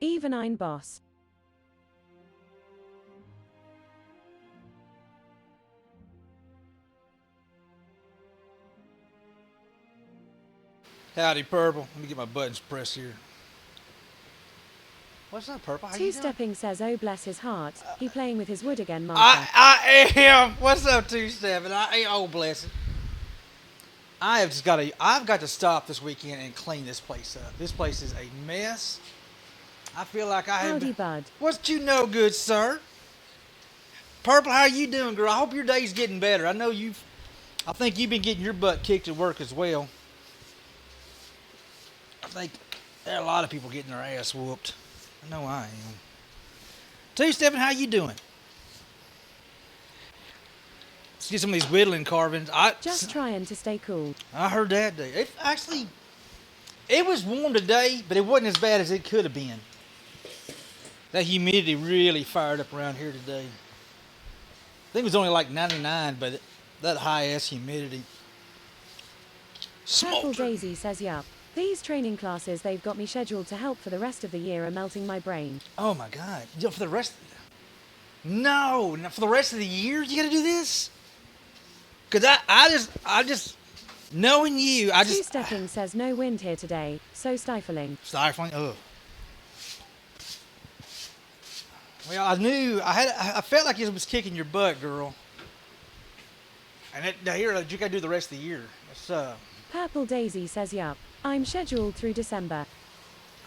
Even ein Boss. Howdy, Purple. Let me get my buttons pressed here. What's up, Purple? How you doing? Two-stepping says, oh bless his heart, he playing with his wood again, Martha. I am. What's up, Two-stepping? Oh, bless it. I've got to stop this weekend and clean this place up. This place is a mess. I feel like I have. Howdy, bud. What you know, good sir? Purple, how you doing, girl? I hope your day's getting better. I think you've been getting your butt kicked at work as well. I think there are a lot of people getting their ass whooped. I know I am. Two-stepping, how you doing? Let's get some of these whittling carvings. Just trying to stay cool. I heard that day. It was warm today, but it wasn't as bad as it could have been. That humidity really fired up around here today. I think it was only like 99, but that high-ass humidity. Purple Daisy says, yup. These training classes they've got me scheduled to help for the rest of the year are melting my brain. Oh my God. For the rest... No, for the rest of the year you gotta do this? Because I just... Knowing you, Two-stepping says no wind here today, so stifling. Stifling? Ugh. Well, I felt like it was kicking your butt, girl. And you gotta do the rest of the year. Purple Daisy says, yup. I'm scheduled through December.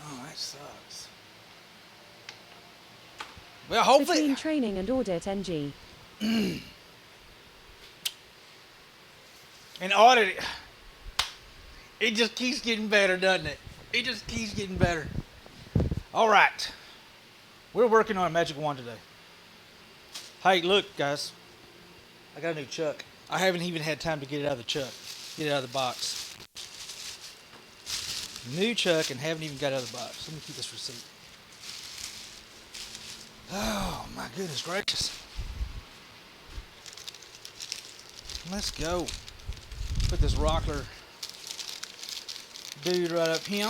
Oh, that sucks. Well, hopefully... Between training and audit, NG. And audit, it just keeps getting better, doesn't it? It just keeps getting better. All right. We're working on a magic wand today. Hey, look, guys. I got a new chuck. I haven't even had time to get it out of the chuck. Get it out of the box. New chuck and haven't even got it out of the box. Let me keep this receipt. Oh, my goodness gracious. Let's go. Put this rockler dude right up here.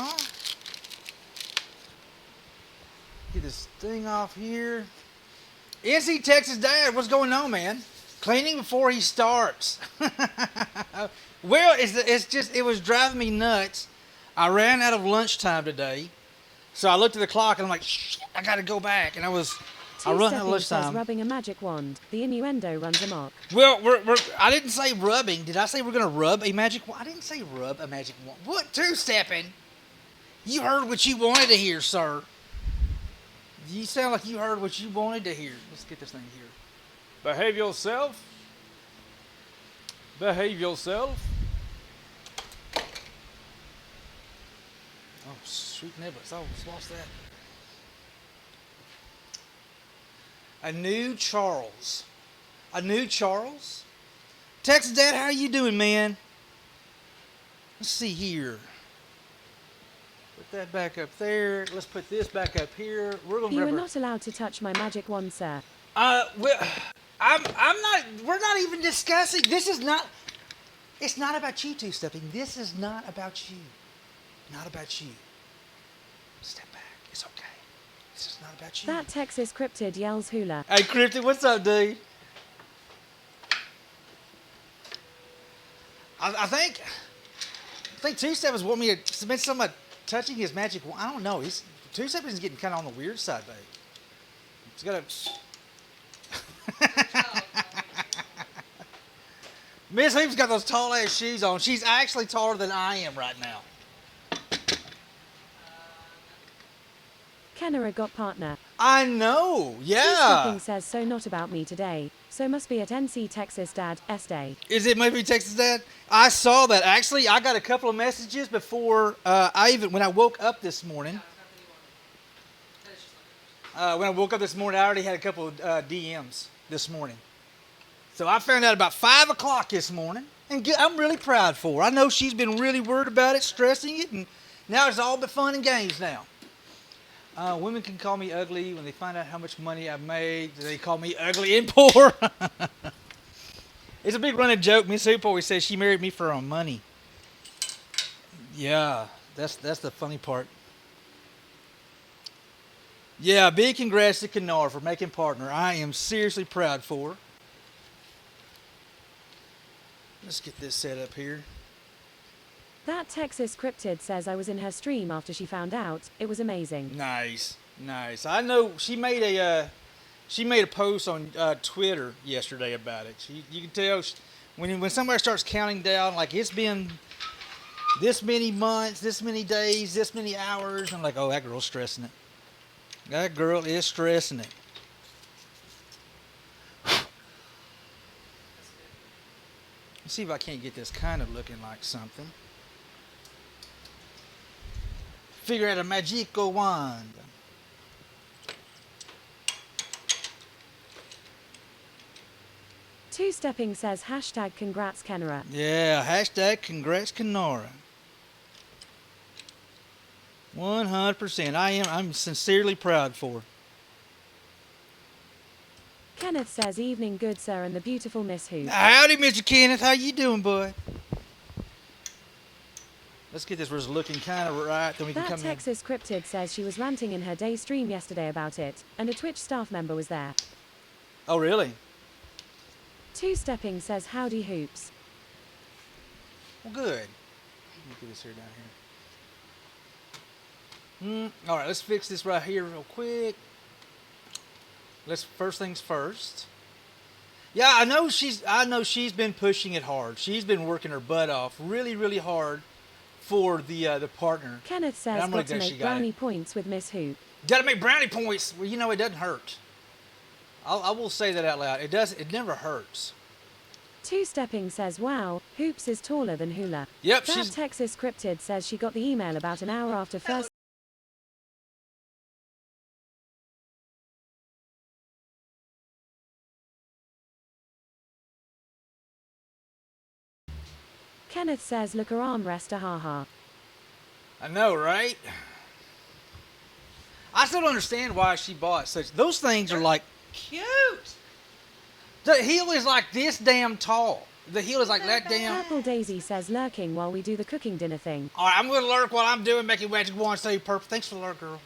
Get this thing off here. NC Texas Dad, what's going on, man? Cleaning before he starts. Well, it was driving me nuts. I ran out of lunchtime today, so I looked at the clock and I'm like, shit, I gotta go back. And I run out of lunchtime. Says rubbing a magic wand. The innuendo runs amok. Well, I didn't say rubbing. Did I say we're gonna rub a magic wand? I didn't say rub a magic wand. What? Two-stepping? You heard what you wanted to hear, sir. You sound like you heard what you wanted to hear. Let's get this thing here. Behave yourself. Behave yourself. Oh, sweet niblets. I almost lost that. A new Charles. Texas Dad, how you doing, man? Let's see here. Put that back up there. Let's put this back up here. You are not allowed to touch my magic wand, sir. Well, I'm not. We're not even discussing. This is not. It's not about you two-stepping. This is not about you. Not about you. Step back. It's okay. This is not about you. That Texas cryptid yells hula. Hey, Cryptid, what's up, dude? I think Two-Steppers want me to submit somebody touching his magic wand. I don't know. Two-Steppers is getting kind of on the weird side, babe. He's got to... Miss Hoop's got those tall-ass shoes on. She's actually taller than I am right now. Kenner got partner. I know, yeah. Two-stepping says, so not about me today. So must be at NC Texas Dad, S-Day. Is it maybe Texas Dad? I saw that. Actually, I got a couple of messages before when I woke up this morning. I already had a couple of DMs this morning. So I found out about 5 o'clock this morning, and I'm really proud for her. I know she's been really worried about it, stressing it, and now it's all but fun and games now. Women can call me ugly when they find out how much money I've made. They call me ugly and poor. It's a big running joke. Miss Hoop always says she married me for her money. Yeah, that's the funny part. Yeah, big congrats to Kenora for making partner. I am seriously proud for her. Let's get this set up here. That Texas Cryptid says I was in her stream after she found out. It was amazing. Nice, nice. I know she made a post on Twitter yesterday about it. You can tell when somebody starts counting down, like it's been this many months, this many days, this many hours. I'm like, oh, that girl's stressing it. That girl is stressing it. Let's see if I can't get this kind of looking like something. Figure out a magical wand. Two-stepping says hashtag congrats Kenora. Yeah, hashtag congrats Kenora. 100%. I'm sincerely proud for her. Kenneth says evening good sir and the beautiful Miss Who. Howdy, Mr. Kenneth. How you doing, bud? Let's get this looking kind of right, then we can That come Texas Cryptid says she was ranting in her day stream yesterday about it, and a Twitch staff member was there. in. Oh, really? Two-stepping says howdy hoops. Well, good. Let me get this here down here. All right, let's fix this right here real quick. First things first. Yeah, I know she's been pushing it hard. She's been working her butt off, really, really hard for the partner. Kenneth says I'm got really to glad she make got brownie it. points with Miss Who. Got to make brownie points. Well, you know it doesn't hurt. I will say that out loud. It never hurts. Two-stepping says wow, Hoops is taller than Hula. Yep, That she's. Texas Cryptid says she got the email about an hour after first. Kenneth says look her arm rest a haha. I know, right? I still don't understand why she bought such. Those things are like cute. The heel is like this damn tall. The heel is like that damn. Purple Daisy says lurking while we do the cooking dinner thing. All right, I'm gonna lurk while I'm doing making magic wands. Tell you purple. Thanks for the lurk, girl.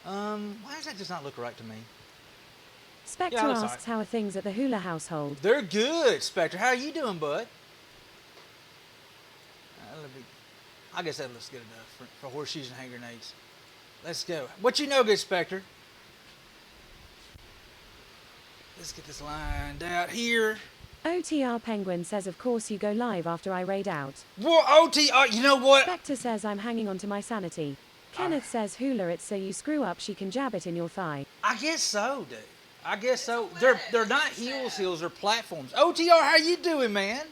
Why does that just not look right to me? Spectre Yeah, that's asks how are things at the Hula household. They're good, Spectre. How are you doing, bud? I guess that looks good enough for horseshoes and hand grenades. Let's go. What you know, good Spectre? Let's get this lined out here. OTR Penguin says of course you go live after I raid out. Whoa, OTR, you know what? Spectre says I'm hanging on to my sanity. Kenneth says Hula it's so you screw up she can jab it in your thigh. I guess so, dude. I guess so. They're not heels, they're platforms. OTR, how you doing, man?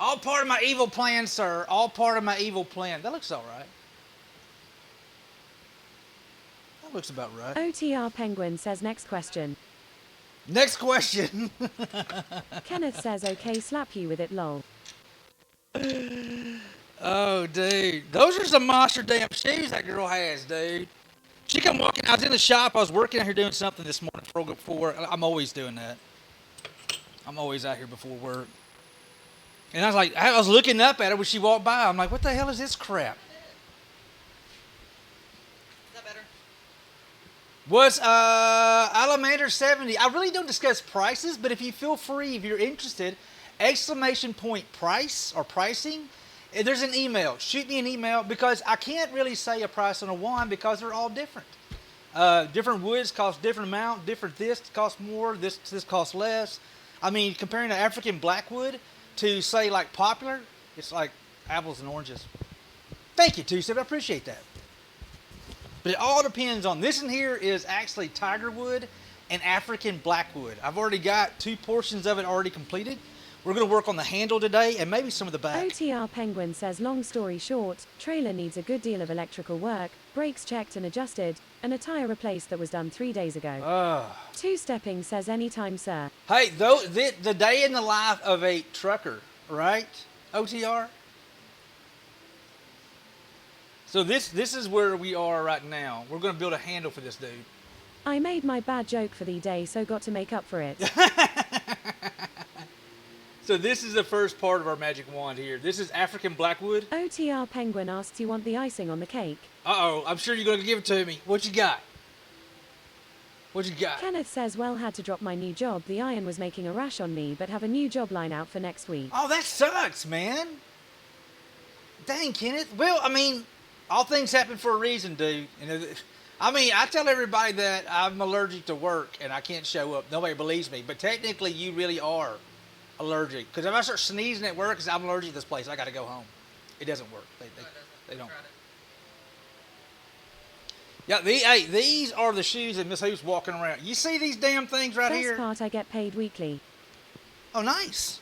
All part of my evil plan, sir. All part of my evil plan. That looks all right. That looks about right. OTR Penguin says next question. Next question. Kenneth says okay slap you with it lol. Oh, dude. Those are some monster damn shoes that girl has, dude. She come walking. I was in the shop. I was working out here doing something this morning before. I'm always doing that. I'm always out here before work. And I was looking up at her when she walked by. I'm like, what the hell is this crap? Is that better? Was Alamander 70. I really don't discuss prices, but if you feel free, if you're interested, !price or pricing, there's an email. Shoot me an email because I can't really say a price on a wand because they're all different. Different woods cost different amount. Different this costs more. This costs less. I mean, comparing the African blackwood to say like popular, it's like apples and oranges. Thank you, Two-Step. I appreciate that. But it all depends on this. In here is actually tiger wood and African blackwood. I've already got 2 portions of it already completed. We're going to work on the handle today and maybe some of the back. OTR Penguin says long story short, trailer needs a good deal of electrical work, brakes checked and adjusted, and a tire replaced that was done 3 days ago. Two-stepping says anytime sir. Hey, the day in the life of a trucker, right? OTR? So this is where we are right now. We're going to build a handle for this dude. I made my bad joke for the day so got to make up for it. So this is the first part of our magic wand here. This is African blackwood. OTR Penguin asks you want the icing on the cake. Uh-oh, I'm sure you're going to give it to me. What you got? What you got? Kenneth says, well, had to drop my new job. The iron was making a rash on me, but have a new job line out for next week. Oh, that sucks, man. Dang, Kenneth. Well, I mean, all things happen for a reason, dude. I mean, I tell everybody that I'm allergic to work and I can't show up. Nobody believes me. But technically, you really are allergic. Because if I start sneezing at work, I'm allergic to this place, I got to go home. It doesn't work. They don't. Yeah, these are the shoes that Miss Hoop's walking around. You see these damn things right here? Best part, I get paid weekly. Oh, nice.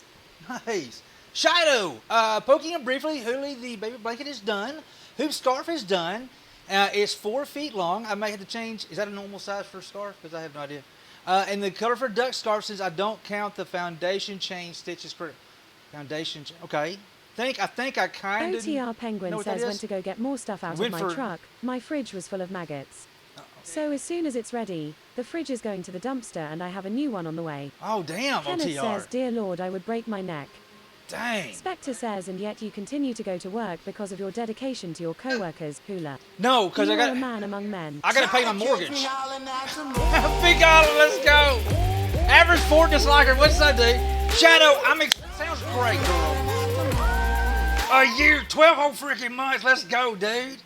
Nice. Shido, poking him briefly. Hooley, the baby blanket is done. Hoop's scarf is done. It's 4 feet long. I may have to change. Is that a normal size for a scarf? Because I have no idea. And the color for duck scarf, since I don't count the foundation chain stitches. Foundation chain. Okay. I think I kind of. OTR Penguin says went to go get more stuff out of my truck. My fridge was full of maggots. So as soon as it's ready, the fridge is going to the dumpster and I have a new one on the way. Oh, damn, Kenneth OTR. says, dear Lord, I would break my neck. Dang. Spectre says, and yet you continue to go to work because of your dedication to your co-workers, Hula. No, because I got a man among men. I got to pay my mortgage. Big Olive, let's go. Average Ford disliker, what's that, dude? Shadow, sounds great, girl. A year, 12 whole freaking months. Let's go, dude.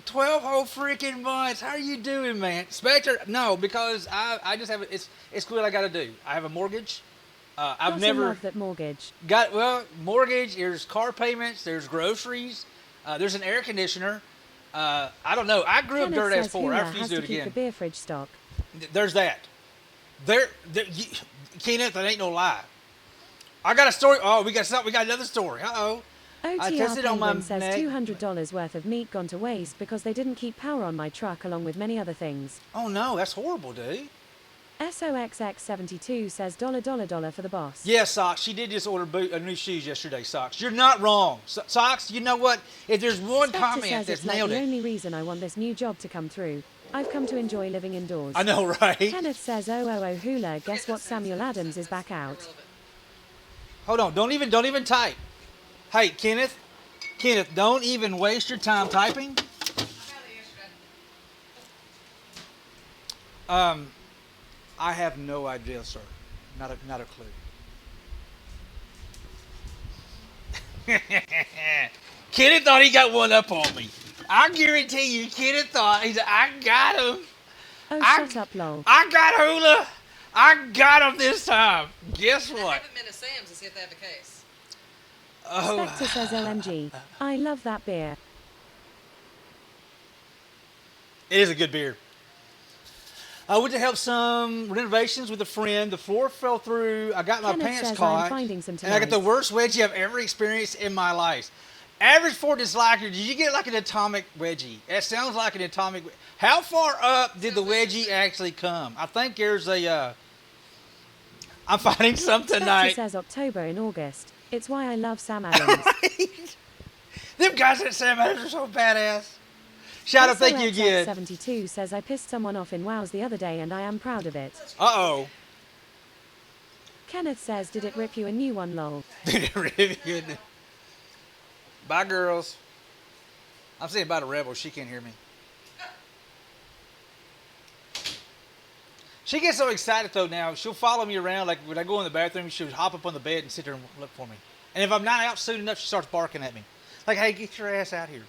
12 whole freaking months. How are you doing, man? Spectre, no, because I just have it's what I got to do. I have a mortgage. I've never love that mortgage. Mortgage. There's car payments. There's groceries. There's an air conditioner. I don't know. I grew up dirt ass poor. I refuse to do it again. Keep the beer fridge stock. There's that. Kenneth, that ain't no lie. I got a story. Oh, we got another story. Uh-oh. OTR Penguin says $200 worth of meat gone to waste because they didn't keep power on my truck along with many other things. Oh, no. That's horrible, dude. SOXX72 says $$ for the boss. Yeah, Socks. She did just order new shoes yesterday, Socks. You're not wrong. Socks, you know what? If there's one Spectre comment says that's it's like nailed the it. only reason I want this new job to come through. I've come to enjoy living indoors. I know, right? Kenneth says, oh, Hula, guess what? Samuel Adams is back out. Hold on. Don't even type. Hey, Kenneth, don't even waste your time typing. I have no idea, sir. Not a clue. Kenneth thought he got one up on me. I guarantee you, Kenneth thought I got him. Oh, shut up, lol. I got Hula. I got him this time. Guess what? I haven't been to Sam's to see if they have a case. Oh. Spectre says OMG. I love that beer. It is a good beer. I went to help some renovations with a friend. The floor fell through. I got my Kenneth pants says caught. I'm finding some and I got the tonight. worst wedgie I've ever experienced in my life. Average Ford disliker, did you get like an atomic wedgie? It sounds like an atomic. How far up did the wedgie actually come? I think there's a. I'm finding some Spectre tonight. says October in August. It's why I love Sam Adams. Them guys at Sam Adams are so badass. Shadow, thank you again. 72 says I pissed someone off in Wows the other day and I am proud of it. Uh-oh. Kenneth says, did it rip you a new one, lol? Really good. Bye, girls. I'm saying bye to Rebel. She can't hear me. She gets so excited, though, now. She'll follow me around. Like, when I go in the bathroom, she'll hop up on the bed and sit there and look for me. And if I'm not out soon enough, she starts barking at me. Like, hey, get your ass out here.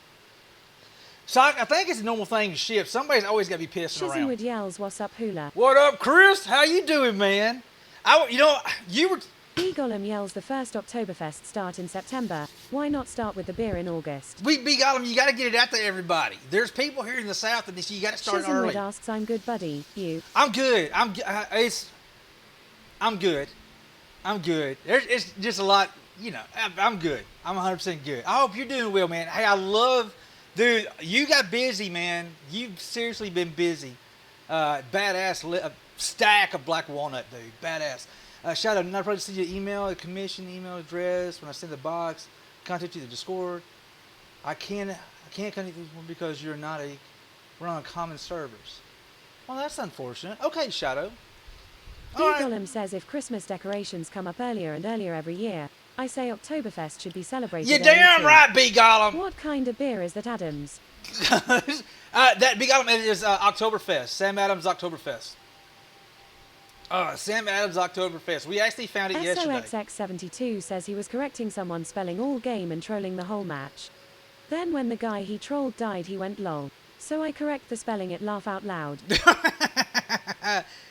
So I think it's a normal thing to shift. Somebody's always got to be pissing around. Shizenwood yells, what's up, Hula? What up, Chris? How you doing, man? You were... B-Gollum yells the first Oktoberfest start in September. Why not start with the beer in August? B-Gollum, you got to get it out to everybody. There's people here in the South that you got to start Shizenwood early. asks, I'm good, buddy. You? I'm good. I'm good. It's just a lot, I'm good. I'm 100% good. I hope you're doing well, man. Hey, dude, you got busy, man. You've seriously been busy. Badass stack of black walnut, dude. Badass. Shout out, not probably send you an email, a commission email address when I send the box. Contact you the Discord. I can't contact you because we're on common servers. Well, that's unfortunate. Okay, Shadow. B. All right. Gollum says if Christmas decorations come up earlier and earlier every year, I say Oktoberfest should be celebrated. You're early damn too. right, B. Gollum. What kind of beer is that, Adams? That B. Gollum is Oktoberfest. Sam Adams Oktoberfest. Sam Adams Oktoberfest. We actually found it yesterday. SOXX72 says he was correcting someone spelling all game and trolling the whole match. Then when the guy he trolled died, he went lol. So I correct the spelling it laugh out loud.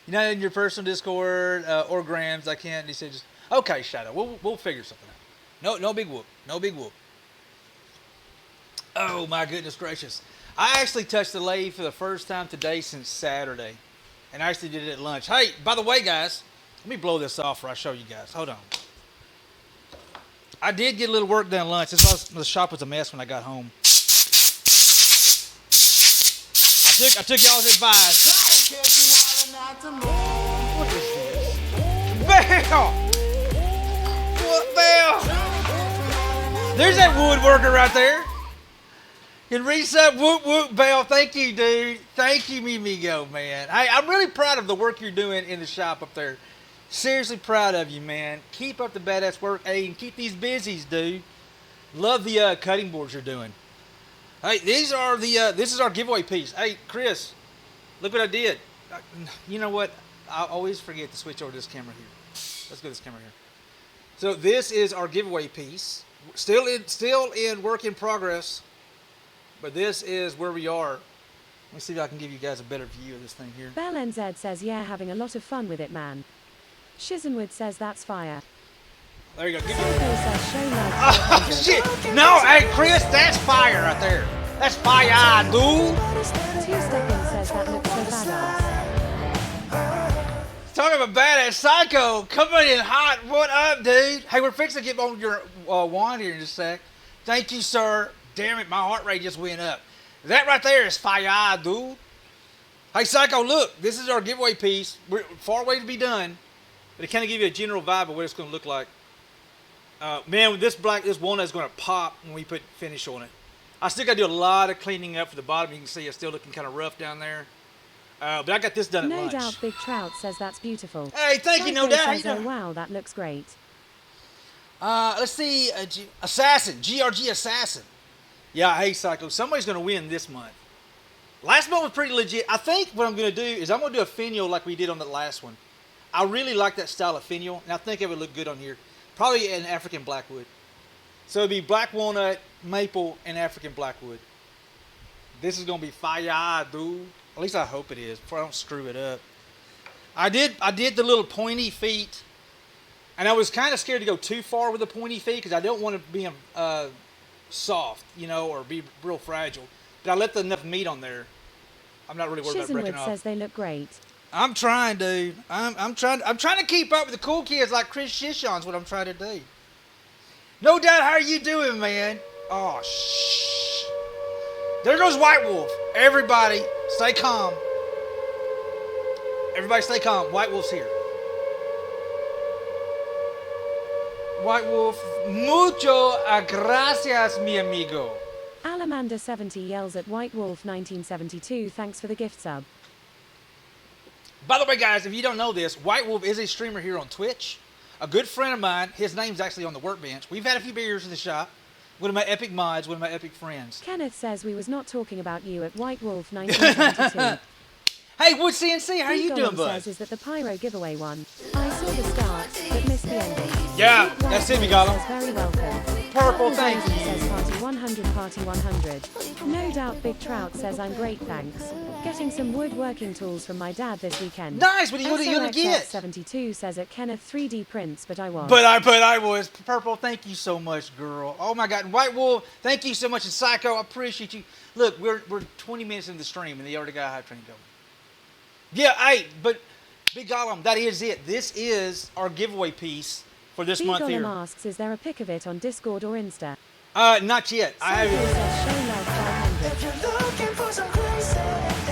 You know, in your personal Discord or Grams, I can't. He said, just okay, Shadow. We'll figure something out. No big whoop. No big whoop. Oh my goodness gracious! I actually touched the lathe for the first time today since Saturday, and I actually did it at lunch. Hey, by the way, guys, let me blow this off before I show you guys. Hold on. I did get a little work done at lunch. The shop was a mess when I got home. I took y'all's advice. What is this? Bell! What Bell? There's that woodworker right there. Can reset whoop whoop Bell. Thank you, dude. Thank you, Mimigo, man. I'm really proud of the work you're doing in the shop up there. Seriously proud of you, man. Keep up the badass work, hey, and keep these busies, dude. Love the cutting boards you're doing. Hey, these are the this is our giveaway piece. Hey, Chris, look what I did. You know what? I always forget to switch over to this camera here. Let's go to this camera here. So this is our giveaway piece. Still in work in progress, but this is where we are. Let me see if I can give you guys a better view of this thing here. Bell NZ says yeah, having a lot of fun with it, man. Shizenwood says that's fire. There you go. Give me Psycho says show love. Oh, shit. No, hey, Chris, that's fire right there. That's fire, dude. Two Stepping says that looks so badass. Talking about badass Psycho coming in hot. What up, dude? Hey, we're fixing to get on your wand here in just a sec. Thank you, sir. Damn it, my heart rate just went up. That right there is fire, dude. Hey, Psycho, look. This is our giveaway piece. We're far away to be done, but it kind of gives you a general vibe of what it's going to look like. Man, this walnut is going to pop when we put finish on it. I still got to do a lot of cleaning up for the bottom. You can see it's still looking kind of rough down there. But I got this done at No lunch. Doubt Big Trout says that's beautiful. Hey, thank you, No Psycho Doubt. How you says, oh, doing? wow, that looks great. Let's see. Assassin. GRG Assassin. Yeah, hey, Psycho. Somebody's going to win this month. Last month was pretty legit. I think what I'm going to do is I'm going to do a finial like we did on the last one. I really like that style of finial, and I think it would look good on here. Probably an African blackwood. So it'd be black walnut, maple, and African blackwood. This is going to be fire, dude. At least I hope it is, before I don't screw it up. I did the little pointy feet, and I was kind of scared to go too far with the pointy feet because I don't want to be soft, you know, or be real fragile. But I left enough meat on there. I'm not really worried about breaking Shizenwood off. says they look great. I'm trying, dude. I'm trying to keep up with the cool kids like Chris Shishon's what I'm trying to do. No Doubt, how are you doing, man? Oh, shh. There goes White Wolf. Everybody, stay calm. Everybody stay calm. White Wolf's here. White Wolf, mucho gracias, mi amigo. Alamander70 yells at White Wolf 1972, thanks for the gift sub. By the way, guys, if you don't know this, White Wolf is a streamer here on Twitch. A good friend of mine, his name's actually on the workbench. We've had a few beers in the shop. One of my epic mods, one of my epic friends. Kenneth says we was not talking about you at White Wolf 1972. Hey, Wood CNC, how are you doing, bud? says is that the pyro giveaway one. I saw the start, but missed the ending. Yeah, White that's it, Wolf Miguel. says very welcome. Purple, thank Thousand you. says party 100, party 100. No Doubt Big Trout says I'm great, thanks. Getting some woodworking tools from my dad this weekend. Nice, what are you gonna get? 72 says at Kenneth 3D prints, but I was. But I was. Purple, thank you so much, girl. Oh my God, and White Wolf, thank you so much, and Psycho, I appreciate you. Look, we're 20 minutes into the stream, and they already got a hype train going. Yeah, hey, but Big Gollum, that is it. This is our giveaway piece for this Big month Gollum here. asks, is there a pic of it on Discord or Insta? Not yet. I Psycho haven't. says show love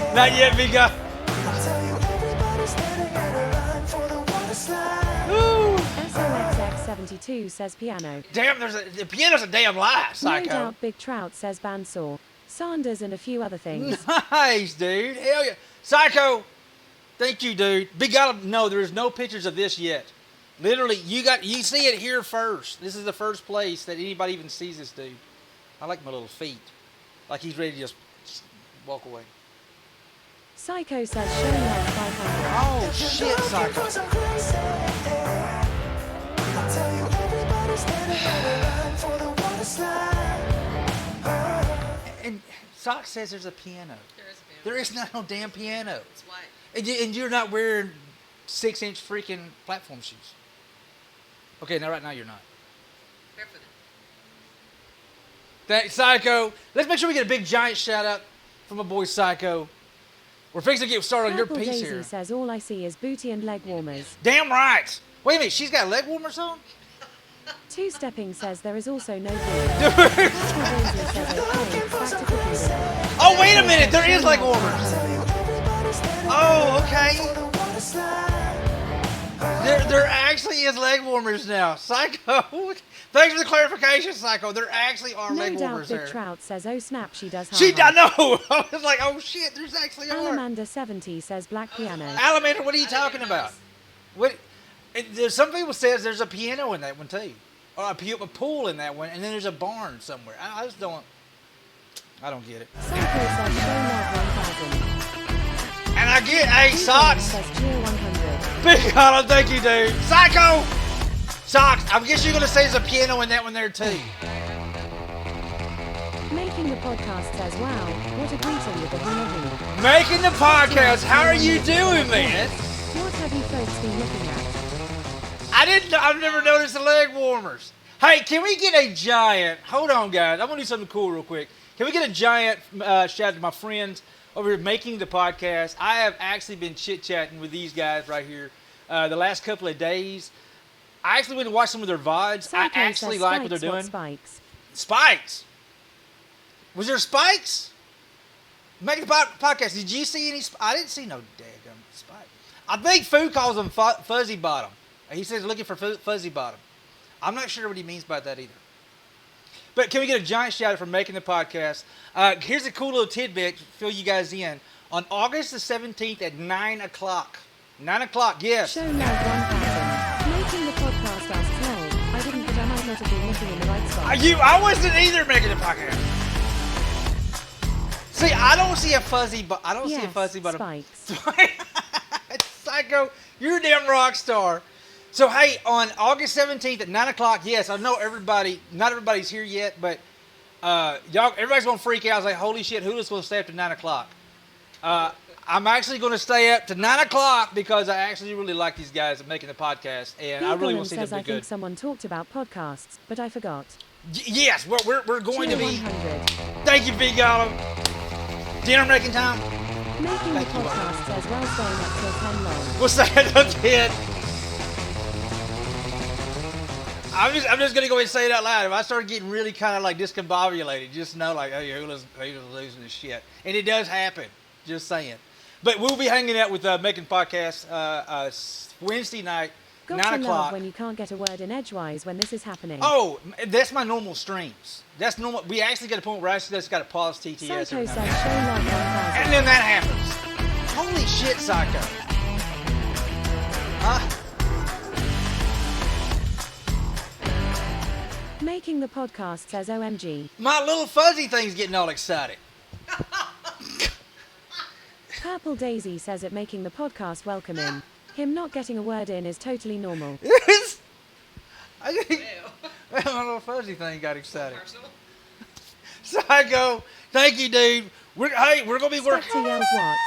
500. Not yet, Big Gollum. Woo! SOXX72 says piano. Damn, the piano's a damn lie, No Psycho. Doubt Big Trout says bandsaw. Sanders and a few other things. Nice, dude. Hell yeah. Psycho, Thank you, dude. Big God, no, there is no pictures of this yet. Literally, you see it here first. This is the first place that anybody even sees this dude. I like my little feet. Like he's ready to just walk away. Psycho says show love 500. Oh, shit, Psycho. And Sock says there's a piano. There is a piano. There is not no damn piano. It's white. And you're not wearing 6-inch freaking platform shoes. Okay, now right now you're not. Barefooted. Thanks, Psycho. Let's make sure we get a big giant shout out from my boy Psycho. We're fixing to get started on your Purple piece Daisy here. says all I see is booty and leg warmers. Damn right. Wait a minute, she's got leg warmers on? Two-stepping says there is also no booty. Purple Daisy says okay, back to cooking dinner. Oh, wait a minute, there is leg warmers. Oh, okay. There actually is leg warmers now. Psycho. Thanks for the clarification, Psycho. There actually are No leg doubt warmers Big there. Trout says oh snap she does She, ha-ha. I know. I was like, oh shit, there's actually are. Alamander 70 says black piano. Alamander, what are you talking about? What? There's some people says there's a piano in that one too, or a pool in that one, and then there's a barn somewhere. I just don't. I don't get it. Psycho says show love 1000. And I get, hey, Socks. Says cheer 100. Big Hollow, thank you, dude. Psycho. Socks. I guess you're gonna say there's a piano in that one there too. Making the podcast says wow, what a greeting with the hula hoop. Making the podcast. How are you doing, man? What have you folks been looking at? I've never noticed the leg warmers. Hey, can we get a giant? Hold on, guys. I'm gonna do something cool real quick. Can we get a giant shout out to my friends over here making the podcast? I have actually been chit chatting with these guys right here the last couple of days. I actually went and watched some of their VODs. Psycho I actually says like what they're spikes, doing. Spikes. Spikes. Was there spikes? Making the podcast. Did you see any? I didn't see no daggum spikes. I think Fu calls them fuzzy bottom. He says looking for fuzzy bottom. I'm not sure what he means by that either. But can we get a giant shout out for making the podcast? Here's a cool little tidbit to fill you guys in. On August the 17th at 9 o'clock. 9 o'clock, yes. Show love 1000. Making the podcast asks lol. I didn't, but I might not have been looking in the right spot. I wasn't either making the podcast. See, I don't see a fuzzy bottom. Yes, see a fuzzy bottom. spikes. Psycho, you're a damn rock star. So, hey, on August 17th at 9 o'clock, yes, I know not everybody's here yet, but everybody's going to freak out. I was like, holy shit, Hula's going to stay up to 9 o'clock. I'm actually going to stay up to 9 o'clock because I actually really like these guys at making the podcast, and I really want to see them says do I think good. someone talked about podcasts, but I forgot. Yes, we're going to Cheer be. 100. Thank you, Big Gollum. Dinner making time. Making the podcast says well staying up till 10 long. We'll say it at the end. I'm just gonna go ahead and say it out loud. If I start getting really kind of like discombobulated, just know like, hey, Hula's losing his shit, and it does happen. Just saying. But we'll be hanging out with making podcasts Wednesday night, Got 9 to o'clock. love when you can't get a word in edgewise when this is happening. Oh, that's my normal streams. That's normal. We actually got a point where I just got to pause TTS. Psycho every says now and show then. love 1000. And then that happens. Holy shit, Psycho. Making the podcast says OMG. My little fuzzy thing's getting all excited. Purple Daisy says it making the podcast welcome in. Him not getting a word in is totally normal. I think Ew. my little fuzzy thing got excited. Personal. Psycho, thank you, dude. We're gonna be working. Spectre yells what?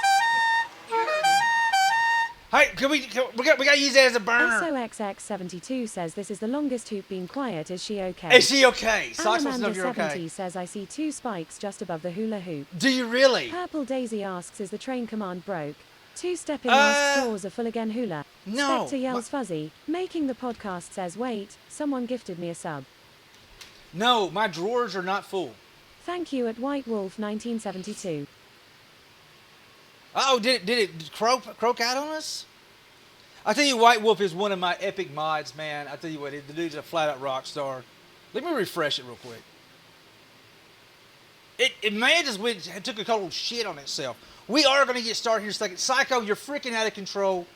Hey, we gotta use that as a burner. SOXX72 says this is the longest hoop been quiet. Is she okay? Is she okay? Socks wants to know if you're Alamander 70 okay. says I see two spikes just above the hula hoop. Do you really? Purple Daisy asks is the train command broke? Two-stepping asks floors are full again hula. No. Spectre yells fuzzy. Making the podcast says wait, someone gifted me a sub. No, my drawers are not full. Thank you at White Wolf 1972. Oh, did it croak out on us? I tell you, White Wolf is one of my epic mods, man. I tell you what, the dude's a flat-out rock star. Let me refresh it real quick. Man just took a cold shit on itself. We are going to get started here in a second. Psycho, you're freaking out of control.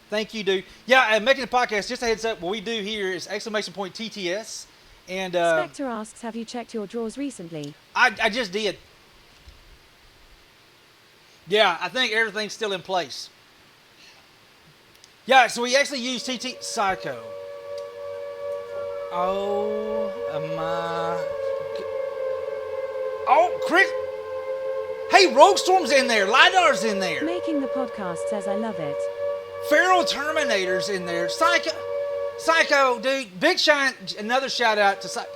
Thank you, dude. Yeah, making a podcast, just a heads up, what we do here is exclamation point TTS. And Spectre asks, have you checked your drawers recently? I just did. Yeah, I think everything's still in place. Yeah, so we actually use Psycho. Oh, my. Oh, Chris. Hey, Rogue Storm's in there. Lidar's in there. Making the podcast says, I love it. Feral Terminator's in there. Psycho, dude. Big shine. Another shout out to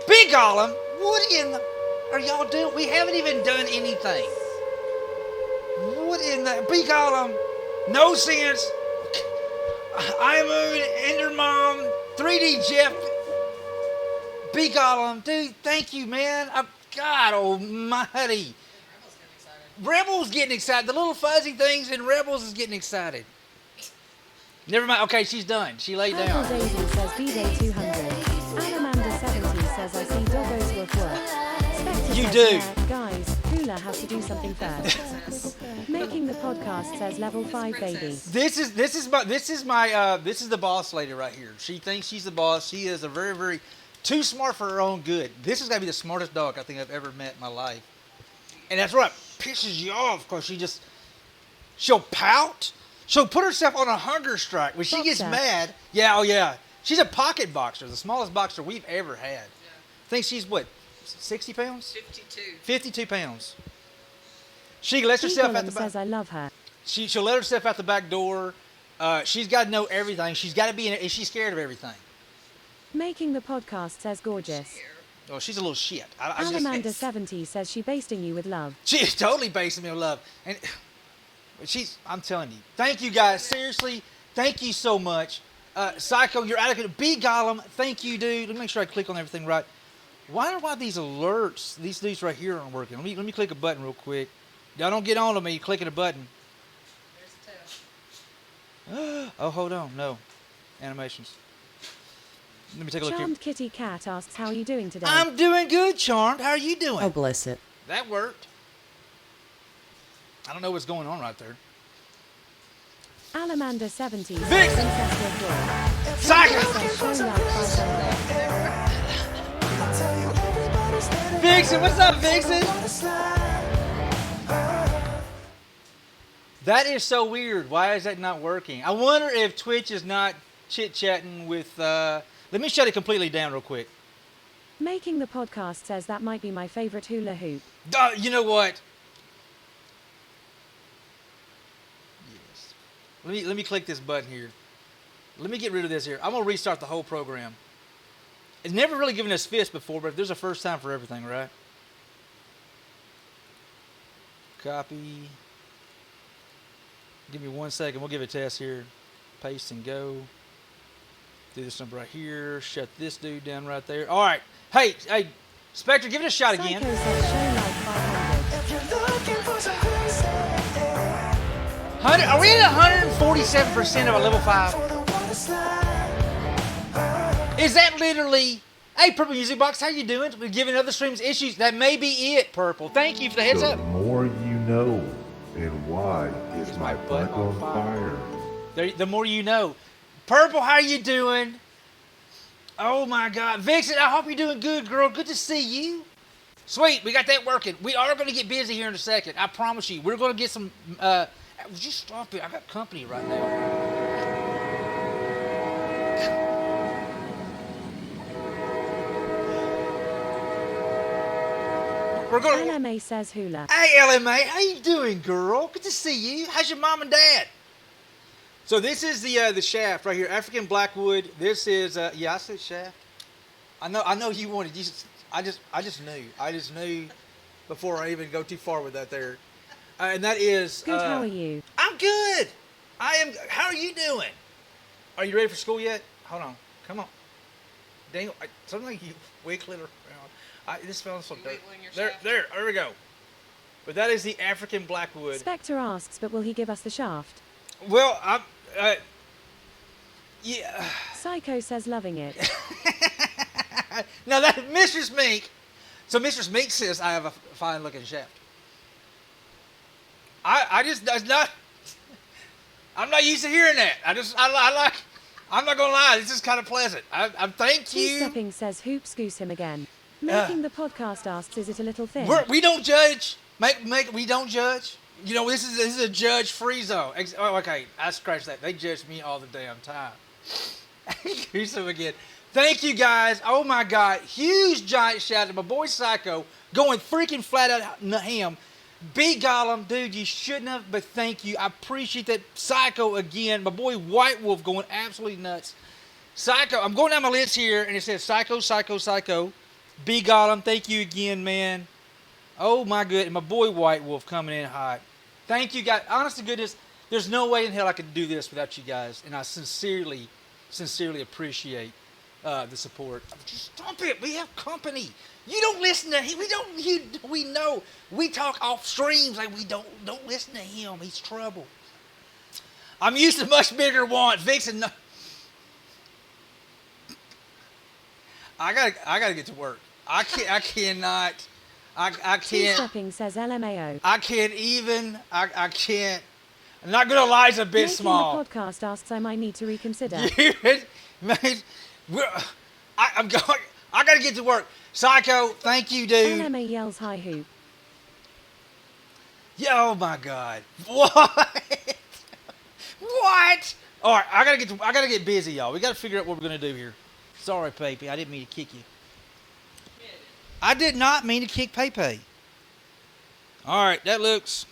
Big Gollum. What in the are y'all doing? We haven't even done anything. What in the Big Gollum? No sense. Moon, Ender Mom, 3D Jeff. Big Gollum, dude. Thank you, man. God Almighty. Rebels getting excited. The little fuzzy things in Rebels is getting excited. Never mind. Okay, she's done. She laid Purple down. Daisy says B-Day 200. Alamanda 70 says I see doggos with work. Spectre You says, do. yeah, guys, Hula has to do something first. Making the podcast says level 5 baby. This is the boss lady right here. She thinks she's the boss. She is a very, very too smart for her own good. This is gotta be the smartest dog I think I've ever met in my life. And that's what pisses you off, because she'll pout. She'll put herself on a hunger strike. When she gets mad, yeah. She's a pocket boxer, the smallest boxer we've ever had. Yeah. I think she's, what, 60 pounds? 52. 52 pounds. She lets herself out the back. says I love her. She'll let herself out the back door. She's got to know everything. She's got to be in it, and she's scared of everything. Making the podcast says gorgeous. Oh, she's a little shit. Alamanda 70 says she basting you with love. She's totally basing me on love. And I'm telling you. Thank you, guys. Seriously, thank you so much. Psycho, you're out of it. Big Gollum, thank you, dude. Let me make sure I click on everything right. Why these alerts, these right here aren't working? Let me click a button real quick. Y'all don't get on to me clicking a button. There's the tail. Oh, hold on. No. Animations. Let me take a look here. Charmed Kitty Cat asks, how are you doing today? I'm doing good, Charmed. How are you doing? Oh, bless it. That worked. I don't know what's going on right there. Alamanda 70 says Vix! Princess with War. Psycho! Says show love 500. Vixen, what's up, Vixen? That is so weird. Why is that not working? I wonder if Twitch is not chit-chatting with... Let me shut it completely down real quick. Making the podcast says that might be my favorite hula hoop. You know what? Yes. Let me click this button here. Let me get rid of this here. I'm going to restart the whole program. It's never really given us fists before, but there's a first time for everything, right? Copy. Give me 1 second. We'll give it a test here. Paste and go. Do this number right here. Shut this dude down right there. All right. Hey, Spectre, give it a shot Psycho again. says show love 500. Are we at 147% of a level 5? Is that literally... Hey, Purple Music Box, how you doing? We're giving other streams issues. That may be it, Purple. Thank you for the heads The up. more you know, and why is my butt on fire? The more you know. Purple, how you doing? Oh, my God. Vixen, I hope you're doing good, girl. Good to see you. Sweet, we got that working. We are going to get busy here in a second. I promise you. We're going to get some... just stop it. I got company right now. We're going to... LMA says hula. Hey, LMA, how you doing, girl? Good to see you. How's your mom and dad? So this is the shaft right here, African Blackwood. This is I said shaft. I know you wanted. I just knew before I even go too far with that there. And that is. Good, how are you? I'm good. I am. How are you doing? Are you ready for school yet? Hold on. Come on. Daniel, something you wiggle it around. This smells so dirty. There we go. But that is the African Blackwood. Spectre asks, but will he give us the shaft? Well, yeah. Psycho says loving it. Now that Mr. Smink, So Mr. Meek says I have a fine looking shaft. I just, that's not, I'm not used to hearing that. I like, I'm not going to lie, this is kind of pleasant. I thank you. Two-stepping says hoops goose him again. Making the podcast asks, is it a little thin? We don't judge. We don't judge. You know, this is a judge-free zone. Oh, okay, I scratched that. They judge me all the damn time. Here's him again. Thank you, guys. Oh, my God. Huge, giant shout out to my boy Psycho going freaking flat out ham. B. Gollum, dude, you shouldn't have, but thank you. I appreciate that. Psycho again. My boy White Wolf going absolutely nuts. Psycho, I'm going down my list here, and it says Psycho, Psycho, Psycho. B. Gollum, thank you again, man. Oh, my goodness. And my boy White Wolf coming in hot. Thank you, guys. Honest to goodness, there's no way in hell I could do this without you guys, and I sincerely appreciate the support. Just stop it. We have company. You don't listen to him. We know. We talk off streams like we don't listen to him. He's trouble. I'm used to much bigger wants. Vixen, no. I gotta get to work. I cannot. Two-stepping says LMAO. I can't even. I can't. I'm not gonna lie. It's a bit Making small. the podcast asks, I might need to reconsider. I'm going. I gotta get to work. Psycho, thank you, dude. LMA yells high hoop. Yeah, oh my God. What? What? All right, I gotta get busy, y'all. We gotta figure out what we're gonna do here. Sorry, Pepe. I didn't mean to kick you. I did not mean to kick Pepe. All right, that looks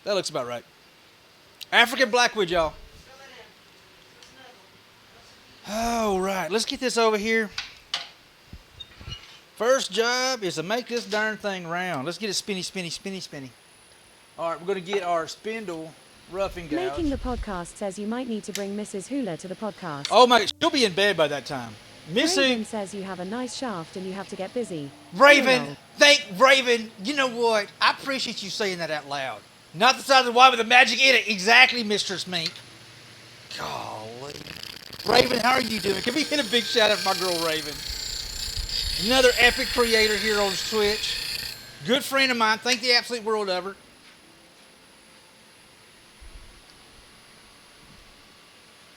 about right. African Blackwood, y'all. All right, let's get this over here. First job is to make this darn thing round. Let's get it spinny, spinny, spinny, spinny. All right, we're going to get our spindle roughing gouge. Making the podcast says you might need to bring Mrs. Hula to the podcast. Oh my, she'll be in bed by that time. Raven says you have a nice shaft and you have to get busy. Raven, Raven, you know what? I appreciate you saying that out loud. Not the size of the wine with the magic in it. Exactly, Mistress Mink. Golly. Raven, how are you doing? Can we get a big shout out to my girl Raven? Another epic creator here on Twitch. Good friend of mine. Think the absolute world of her.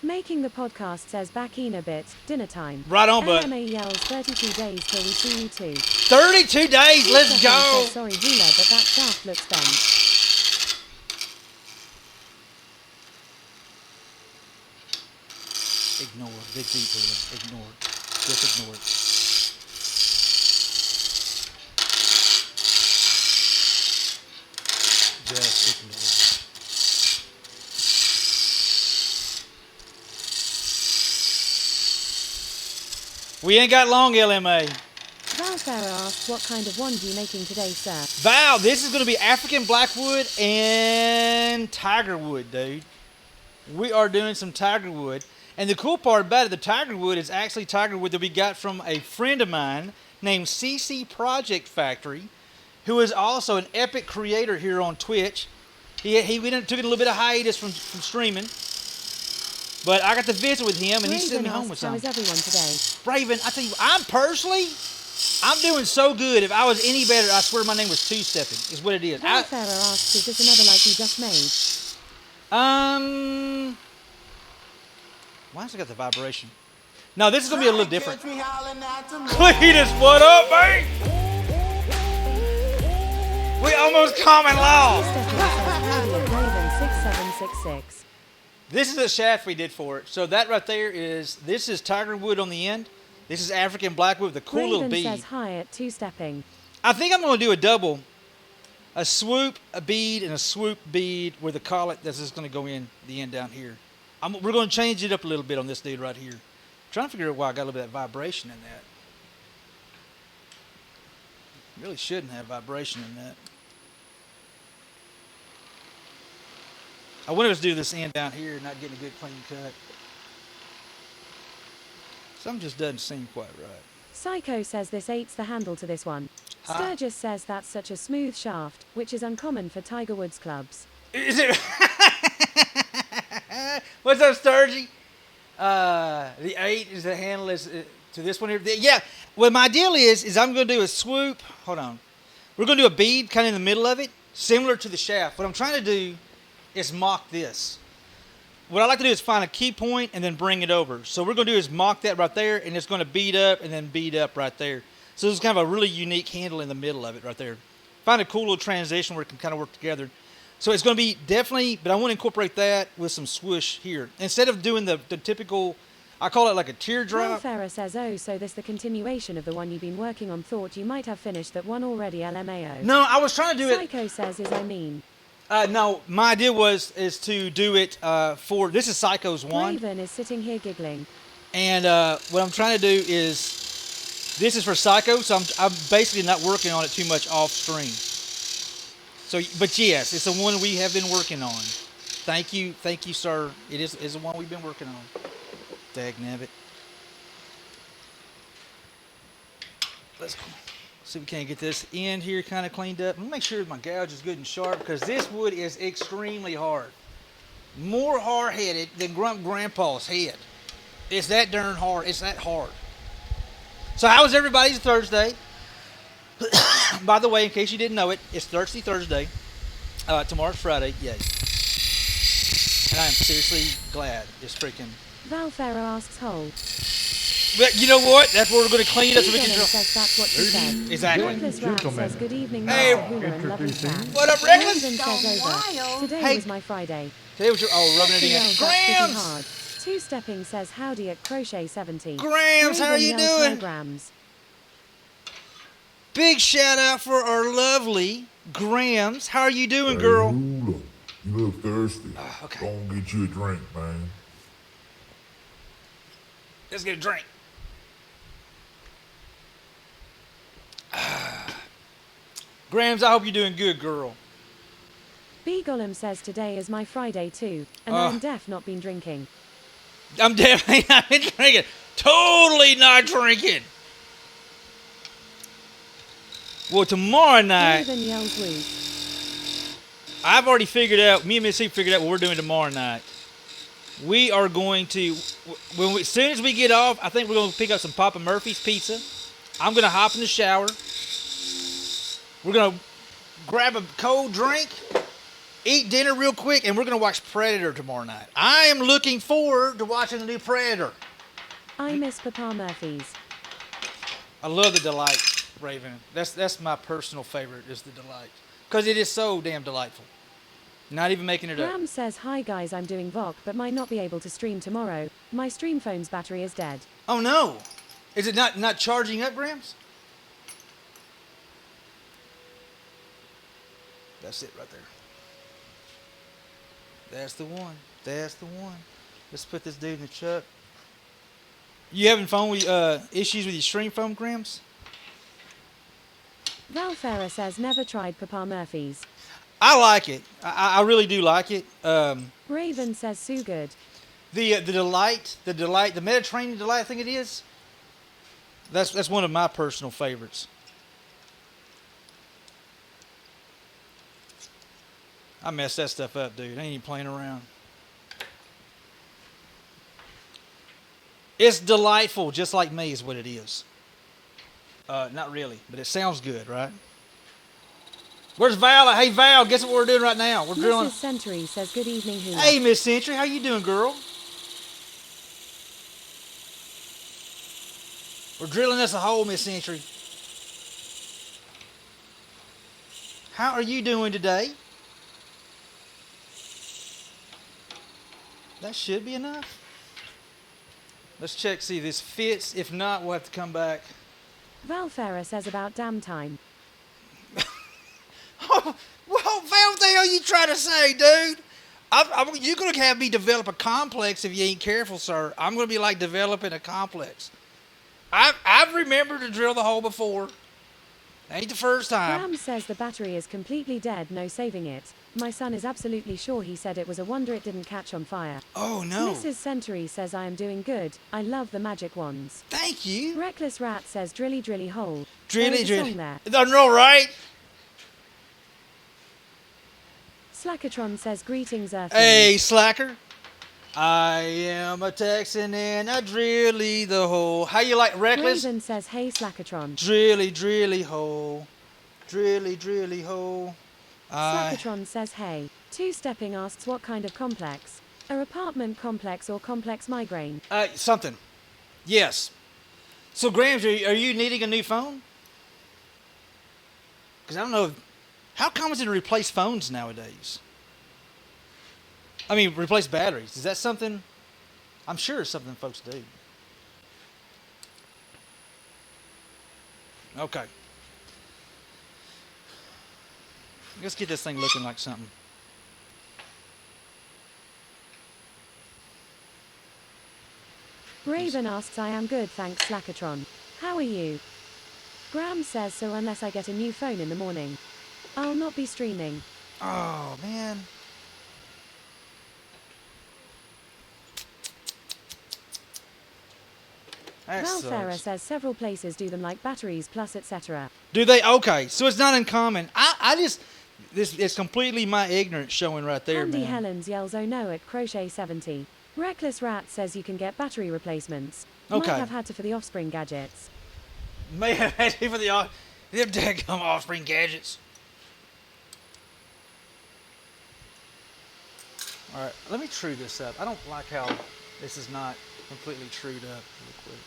Making the podcast says back in a bit, dinner time. Right on, bud. LMA yells 32 days till we see you too. 32 days, let's go. Says, sorry, Hula, but that shaft looks bent. Ignore. Dig deep, Hula. Ignore. Just ignore it. Just ignore it. We ain't got long, LMA. Val Farah asks, what kind of wand are you making today, sir? Val, this is going to be African Blackwood and Tigerwood, dude. We are doing some Tigerwood. And the cool part about it, the Tigerwood is actually Tigerwood that we got from a friend of mine named CC Project Factory, who is also an epic creator here on Twitch. He took a little bit of hiatus from streaming. But I got to visit with him, and Raven he sent me home with asks, how something. is everyone today? Raven, I tell you, I'm doing so good. If I was any better, I swear my name was Two-Stepping, is what it is. Val Farah asks, is this another like you just made? Why has it got the vibration? No, this is going to be a little different. Cletus, what up, man? We almost common law. Raven 6766. This is a shaft we did for it. So that right there this is tiger wood on the end. This is African Blackwood with a cool little bead. Raven says hi at two-stepping. I think I'm going to do a double. A swoop, a bead, and a swoop bead with a collet that's just going to go in the end down here. We're going to change it up a little bit on this dude right here. Trying to figure out why I got a little bit of vibration in that. Really shouldn't have vibration in that. I wanted to do this end down here, not getting a good clean cut. Something just doesn't seem quite right. Psycho says this eats the handle to this one. Sturgis says that's such a smooth shaft, which is uncommon for Tiger Woods clubs. Is it? What's up, Sturgy? The 8 is the handle is to this one here. Yeah. Well, my deal is I'm going to do a swoop. Hold on. We're going to do a bead kind of in the middle of it, similar to the shaft. What I'm trying to do is mock this. What I like to do is find a key point and then bring it over. So what we're going to do is mock that right there, and it's going to bead up and then bead up right there. So this is kind of a really unique handle in the middle of it right there. Find a cool little transition where it can kind of work together. So it's going to be definitely, but I want to incorporate that with some swoosh here. Instead of doing the typical, I call it like a teardrop. Farah says, oh, so this the continuation of the one you've been working on. Thought you might have finished that one already, LMAO. No, I was trying to do it. Psycho says, I mean. No, my idea is to do it for, this is Psycho's one. Raven is sitting here giggling. And what I'm trying to do is, this is for Psycho, so I'm basically not working on it too much off stream. So, but yes, it's the one we have been working on. Thank you, sir. It is the one we've been working on. Dagnabbit. Let's see if we can't get this end here kind of cleaned up. Let me make sure my gouge is good and sharp, because this wood is extremely hard. More hard-headed than Grandpa's head. It's that darn hard. It's that hard. So how was everybody's Thursday? By the way, in case you didn't know it, it's Thirsty Thursday. Tomorrow's Friday. Yay. And I am seriously glad it's freaking... Val Farah asks, Hole. But you know what? That's where we're going to clean it up so we can... says that's what she said. Exactly. Reckless Rat says, good evening, Hey, Mr. Hula and lovely chat. What up, Reckless? Raven says, over. Today Hey. was my Friday. Today was your... Oh, rubbing it in. Yells, that's pretty Grams! hard. Two-stepping says, howdy at Crochet 70. Grams, how are Raven you yells, doing? hi, Grams. Big shout out for our lovely Grams. How are you doing, girl? Hey, Hula, you look thirsty. Okay. Go and get you a drink, man. Let's get a drink. Grams, I hope you're doing good, girl. B. Gollum says, today is my Friday too, and I'm deaf not been drinking. I'm definitely not drinking. Totally not drinking. Well, tomorrow night, Raven yells, woo. I've already figured out, me and Missy figured out what we're doing tomorrow night. We are going to, as soon as we get off, I think we're going to pick up some Papa Murphy's pizza. I'm going to hop in the shower. We're going to grab a cold drink, eat dinner real quick, and we're going to watch Predator tomorrow night. I am looking forward to watching the new Predator. I miss Papa Murphy's. I love the Delight, Raven. That's my personal favorite, is the Delight. Because it is so damn delightful. Not even making it up. Graham says, hi guys, I'm doing VOC, but might not be able to stream tomorrow. My stream phone's battery is dead. Oh no! Is it not charging up, Grams? That's it right there. That's the one. That's the one. Let's put this dude in the chuck. You having phone with issues with your stream phone, Grams? Val Farah says, never tried Papa Murphy's. I like it. I really do like it. Raven says, so good. The Delight, the Mediterranean Delight, I think it is. That's one of my personal favorites. I messed that stuff up, dude. I ain't even playing around. It's delightful, just like me is what it is. Not really, but it sounds good, right? Where's Val? Hey, Val, guess what we're doing right now? We're drilling. Mrs. Century says, good evening, Hula. Hey, Miss Century, how you doing, girl? We're drilling us a hole, Miss Century. How are you doing today? That should be enough. Let's check, see if this fits. If not, we'll have to come back. Val Farah says about damn time. Oh, well, Val, what the hell you trying to say, dude? You're going to have me develop a complex if you ain't careful, sir. I'm going to be like developing a complex. I've remembered to drill the hole before. Ain't the first time. Graham says the battery is completely dead, no saving it. My son is absolutely sure he said it was a wonder it didn't catch on fire. Oh, no. Mrs. Century says I am doing good. I love the magic wands. Thank you. Reckless Rat says drilly drilly hole. Drilly There is a drilly. song there. I know, right? Slackatron says greetings, Earthlings. Hey, slacker. I am a Texan and I drilly the hole. How you like Reckless? Raven says, hey Slackatron. Drilly hole. Drilly hole. Slackatron says, hey. Two-stepping asks what kind of complex? A apartment complex or complex migraine? Something. Yes. So, Grams, are you needing a new phone? Because I don't know. How common is it to replace phones nowadays? I mean, replace batteries. Is that something? I'm sure it's something folks do. Okay. Let's get this thing looking like something. Raven asks, I am good, thanks Slackatron. How are you? Graham says, so unless I get a new phone in the morning, I'll not be streaming. Oh, man. Valfera says several places do them like batteries plus etc. Do they? Okay, so it's not uncommon. I just, this is completely my ignorance showing right there, Andy man. Helens yells oh no at Crochet 70. Reckless Rat says you can get battery replacements. Okay. Might have had to for the Offspring gadgets. May have had to for them daggum Offspring gadgets. All right, let me true this up. I don't like how this is not completely trued up real quick.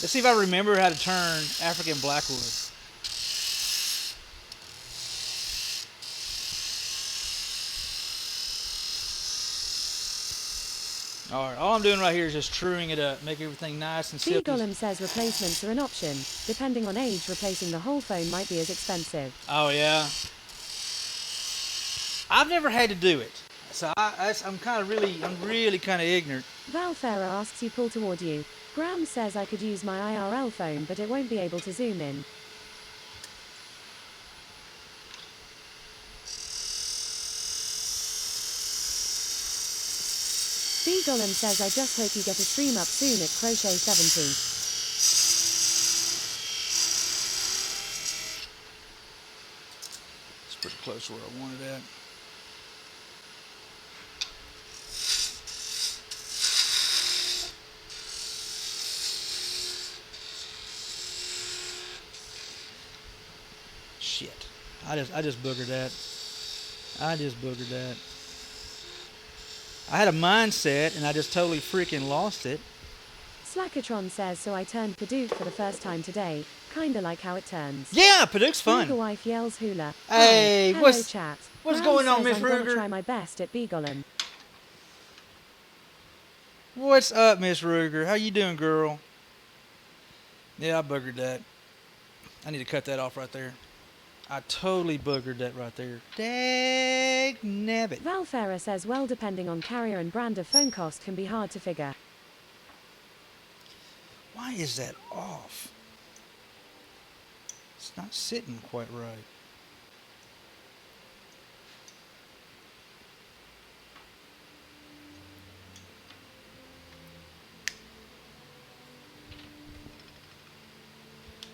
Let's see if I remember how to turn African Blackwood. All right, all I'm doing right here is just truing it up, make everything nice and B silky. Gollum says replacements are an option. Depending on age, replacing the whole phone might be as expensive. Oh yeah. I've never had to do it, so I'm really kind of ignorant. Valfera asks you pull toward you. Graham says I could use my IRL phone, but it won't be able to zoom in. B Gollum says I just hope you get a stream up soon at Crochet 70. It's pretty close to where I wanted it at. Shit. I just boogered that. I had a mindset and I just totally freaking lost it. Slackatron says so I turned Paduk for the first time today. Kinda like how it turns. Yeah, Paduk's fun. Ruger wife yells hula. Hey, hello what's chat. what's Graham going on, says Miss I'm gonna Ruger? try my best at B Gollum. What's up, Miss Ruger? How you doing, girl? Yeah, I boogered that. I need to cut that off right there. I totally boogered that right there. Dag nabbit. Valfera says well depending on carrier and brand of phone cost can be hard to figure. Why is that off? It's not sitting quite right.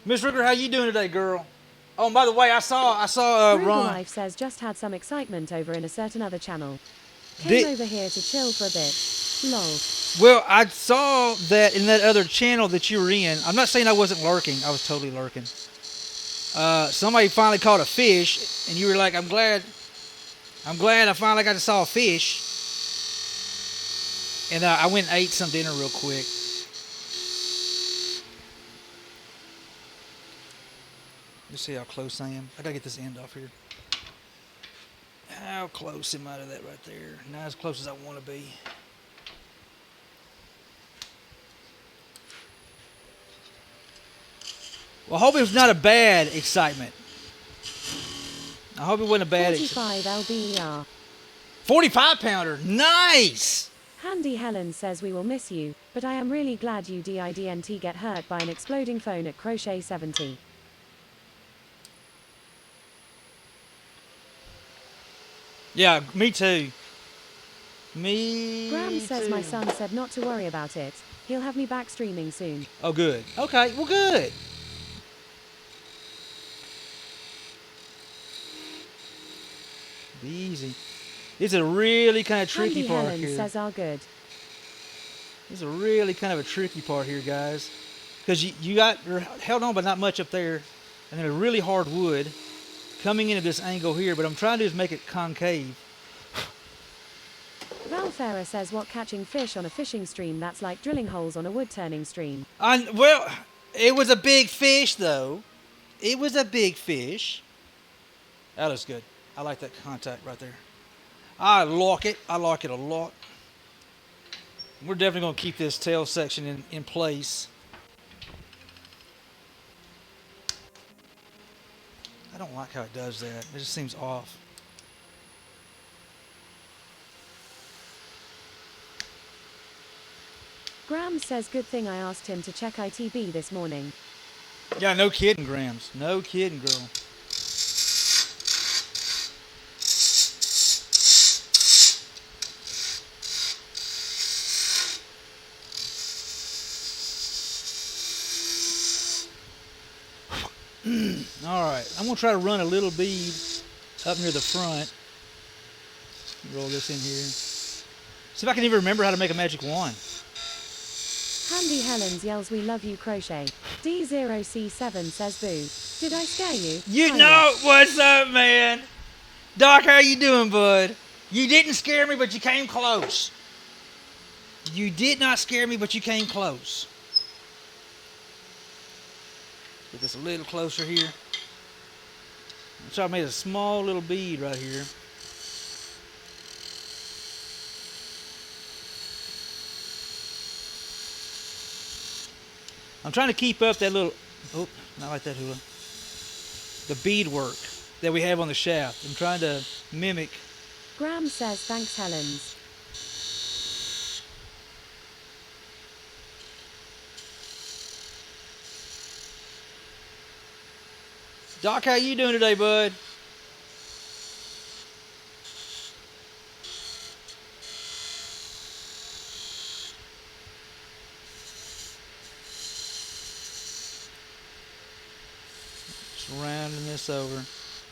Miss Ruger, how you doing today, girl? Oh, and by the way, I saw Ruger Ron. wife says just had some excitement over in a certain other channel. Came over here to chill for a bit. Lol. Well, I saw that in that other channel that you were in. I'm not saying I wasn't lurking. I was totally lurking. Somebody finally caught a fish, and you were like, I'm glad I finally got to saw a fish. And I went and ate some dinner real quick. Let's see how close I am. I gotta get this end off here. How close am I to that right there? Not as close as I want to be. Well, I hope it was not a bad excitement. I hope it wasn't a bad 45 lber. 45 pounder. Nice. Handy Helen says we will miss you, but I am really glad you didn't get hurt by an exploding phone at Crochet 70. Yeah, me too. Me Graham says too. my son said not to worry about it. He'll have me back streaming soon. Oh, good. Okay, well, good. Easy. It's a really kind of tricky Handy part Helen here. says are good. This is a really kind of a tricky part here, guys. Because you're held on by not much up there, and then a really hard wood coming into this angle here, but I'm trying to do is make it concave. Val Farah says what catching fish on a fishing stream that's like drilling holes on a wood turning stream. Well, it was a big fish, though. It was a big fish. That looks good. I like that contact right there. I like it. I like it a lot. We're definitely going to keep this tail section in place. I don't like how it does that. It just seems off. Graham says good thing I asked him to check ITB this morning. Yeah, no kidding, Grams. No kidding, girl. Alright, I'm going to try to run a little bead up near the front. Roll this in here. See if I can even remember how to make a magic wand. Handy Helens yells we love you crochet. D0C7 says boo. Did I scare you? You Kinda. know what's up, man? Doc, how you doing, bud? You didn't scare me, but you came close. You did not scare me, but you came close. Get this a little closer here. So I made a small little bead right here. I'm trying to keep up that little, oh, not like that hula, the bead work that we have on the shaft. I'm trying to mimic. Graham says thanks Helens. Doc, how you doing today, bud? Just rounding this over.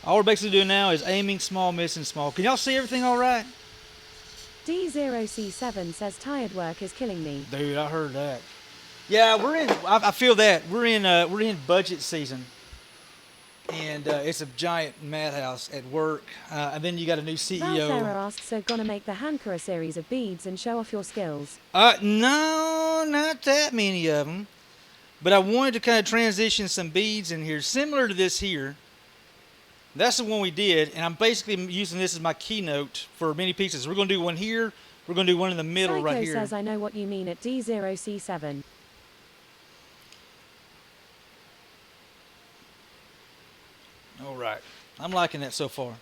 All we're basically doing now is aiming small, missing small. Can y'all see everything all right? D0C7 says tired work is killing me. Dude, I heard that. Yeah, we're in. I feel that we're in budget season, and it's a giant madhouse at work. And then you got a new Val CEO. Farah asks so gonna make the Hankara series of beads and show off your skills. No, not that many of them. But I wanted to kind of transition some beads in here, similar to this here. That's the one we did, and I'm basically using this as my keynote for many pieces. We're going to do one here. We're going to do one in the middle Psycho right here. says I know what you mean at D0C7. All right. I'm liking that so far.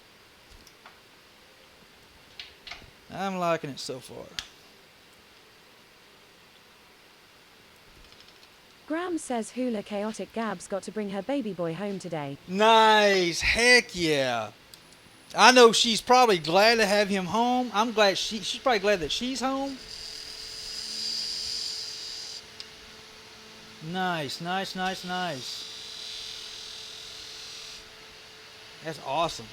I'm liking it so far. Graham says Hula Chaotic Gab's got to bring her baby boy home today. Nice. Heck yeah. I know she's probably glad to have him home. I'm glad she's probably glad that she's home. Nice, nice, nice, nice. That's awesome.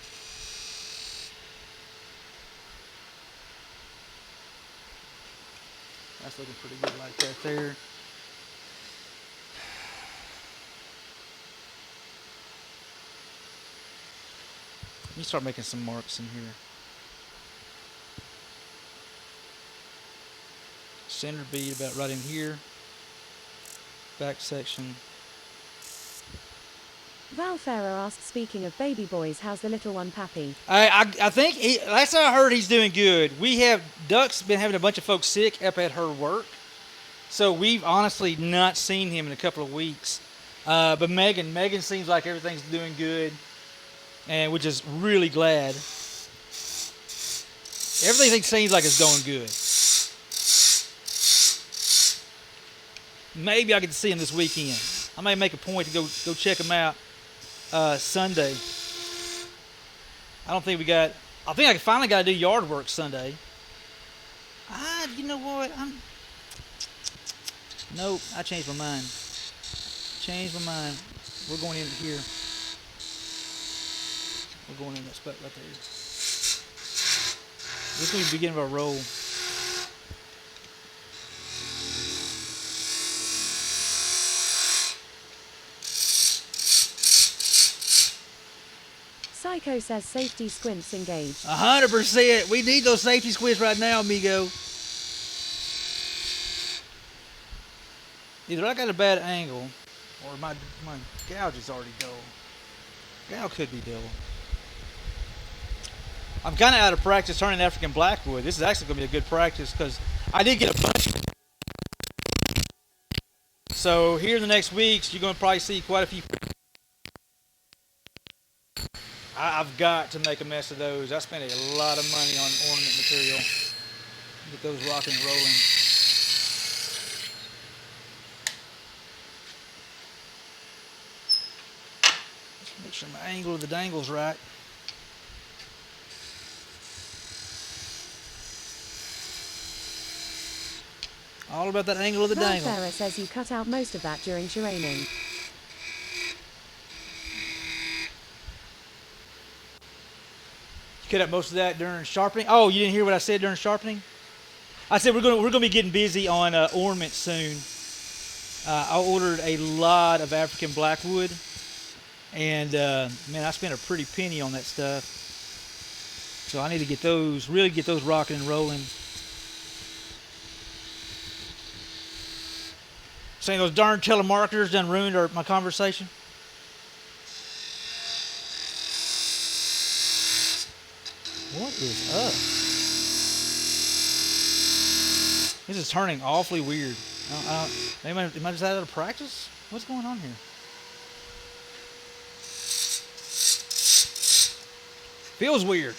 That's looking pretty good like that there. Let me start making some marks in here. Center bead about right in here. Back section. Val Farah asks, speaking of baby boys, how's the little one Pappy? I think last time I heard he's doing good. Duck's been having a bunch of folks sick up at her work, so we've honestly not seen him in a couple of weeks. But Megan seems like everything's doing good, and we're just really glad. Everything seems like it's going good. Maybe I get to see him this weekend. I may make a point to go check him out Sunday. I think I finally got to do yard work Sunday. You know what? Nope, I changed my mind. We're going in here. We're going in that spot right there. This is going to be the beginning of our roll. Psycho says safety squints engaged. 100%. We need those safety squints right now, amigo. Either I got a bad angle, or my gouge is already dull. Gouge could be dull. I'm kind of out of practice turning African blackwood. This is actually going to be a good practice because I did get a bunch. So here in the next weeks, you're going to probably see quite a few. I've got to make a mess of those. I spent a lot of money on ornament material. Get those rocking and rolling. Just make sure my angle of the dangle's right. All about that angle of the dangle. Farah says you cut out most of that during training. You cut out most of that during sharpening. Oh, you didn't hear what I said during sharpening? I said we're gonna be getting busy on ornaments soon. I ordered a lot of African blackwood, and man, I spent a pretty penny on that stuff. So I need to get those, really get those rocking and rolling. Saying those darn telemarketers done ruined my conversation. What is up? This is turning awfully weird. Am I just out of practice? What's going on here? Feels weird.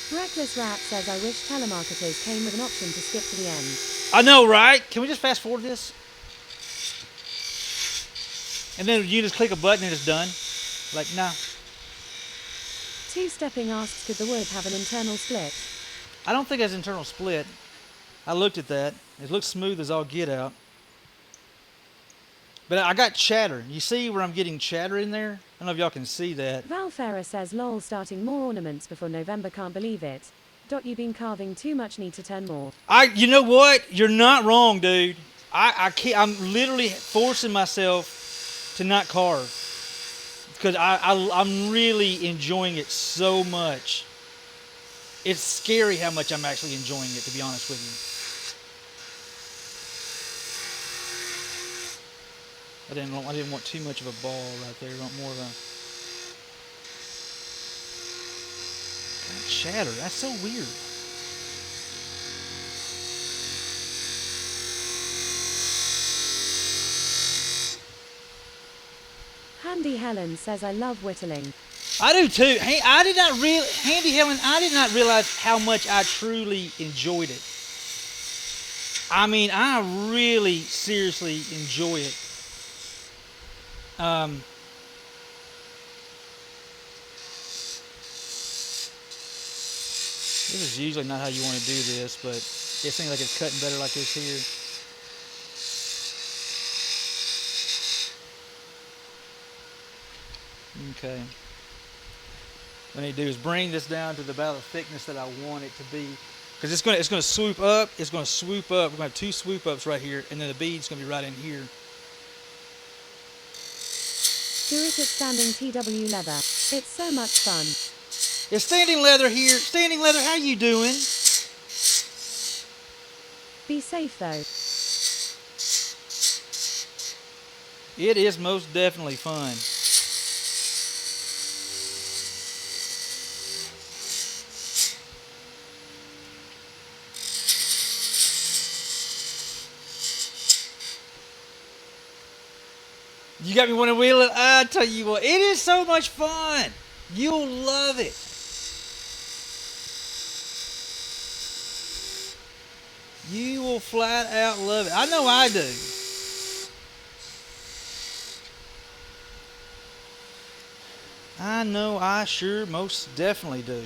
Reckless Rat says I wish telemarketers came with an option to skip to the end. I know, right? Can we just fast forward this? And then you just click a button and it's done? Like, nah. Two-Stepping asks, could the wood have an internal split? I don't think it has internal split. I looked at that. It looks smooth as all get out. But I got chatter. You see where I'm getting chatter in there? I don't know if y'all can see that. Val Farah says lol, starting more ornaments before November, can't believe it. You been carving too much, need to turn more. You know what? You're not wrong, dude. I can't, I'm literally forcing myself to not carve. Because I'm really enjoying it so much. It's scary how much I'm actually enjoying it, to be honest with you. I didn't want too much of a ball right there. I want more of a God, chatter. That's so weird. Handy Helen says I love whittling. I do too. Hey, Handy Helen, I did not realize how much I truly enjoyed it. I mean, I really seriously enjoy it. This is usually not how you want to do this, but it seems like it's cutting better like this here. Okay. What I need to do is bring this down to about the thickness that I want it to be. Because it's gonna swoop up. It's gonna swoop up. We're gonna have two swoop ups right here, and then the bead's gonna be right in here. Do it at standing TW leather. It's so much fun. It's Standing Leather here. Standing Leather, how you doing? Be safe though. It is most definitely fun. You got me wanting to wheel it. I tell you what, it is so much fun. You'll love it. You will flat out love it. I know I do. I know I sure most definitely do.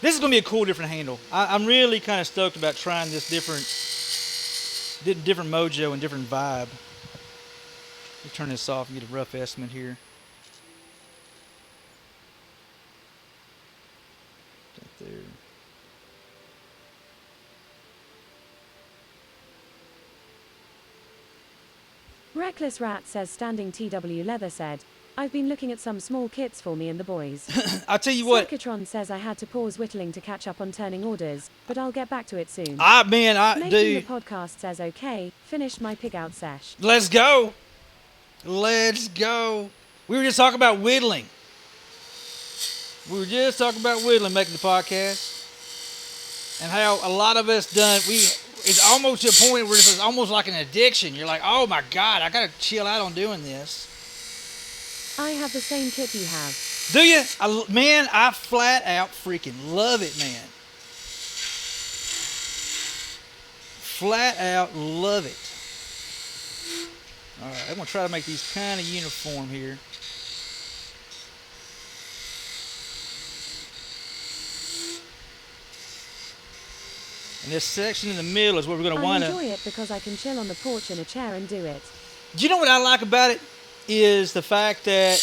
This is going to be a cool different handle. I'm really kind of stoked about trying this different mojo and different vibe. Let me turn this off and get a rough estimate here. Right there. Reckless Rat says standing TW Leather said, I've been looking at some small kits for me and the boys. I'll tell you what. Psychotron says I had to pause whittling to catch up on turning orders, but I'll get back to it soon. Making the podcast says okay, finished my pig out sesh. Let's go. Let's go. We were just talking about whittling. Making the podcast. And how a lot of us it's almost to a point where it's almost like an addiction. You're like, oh my God, I got to chill out on doing this. I have the same kit you have. Do you? I flat out freaking love it, man. Flat out love it. All right, I'm going to try to make these kind of uniform here. And this section in the middle is where we're going to wind up. I enjoy it because I can chill on the porch in a chair and do it. Do you know what I like about it? Is the fact that